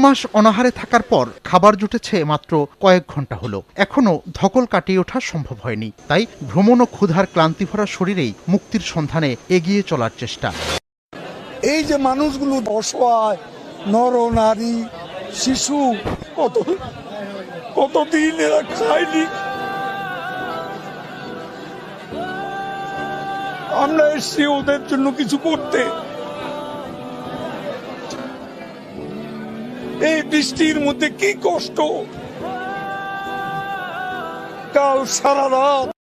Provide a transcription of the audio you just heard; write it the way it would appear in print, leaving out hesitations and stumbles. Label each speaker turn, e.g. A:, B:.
A: মাস অনাহারে থাকার পর খাবার জুটেছে মাত্র কয়েক ঘন্টা হলো। এখনো ধকল কাটিয়ে ওঠা সম্ভব হয়নি। তাই ভ্রমণ ও ক্ষুধার ক্লান্তি ভরা শরীরেই মুক্তির সন্ধানে এগিয়ে চলার চেষ্টা।
B: এই যে মানুষগুলো অসহায়, নর নারী, শিশু, কতদিন এরা খায়নি। আমরা এসছি ওদের জন্য কিছু করতে। এই বৃষ্টির মধ্যে কি কষ্ট। কাল সারা রাত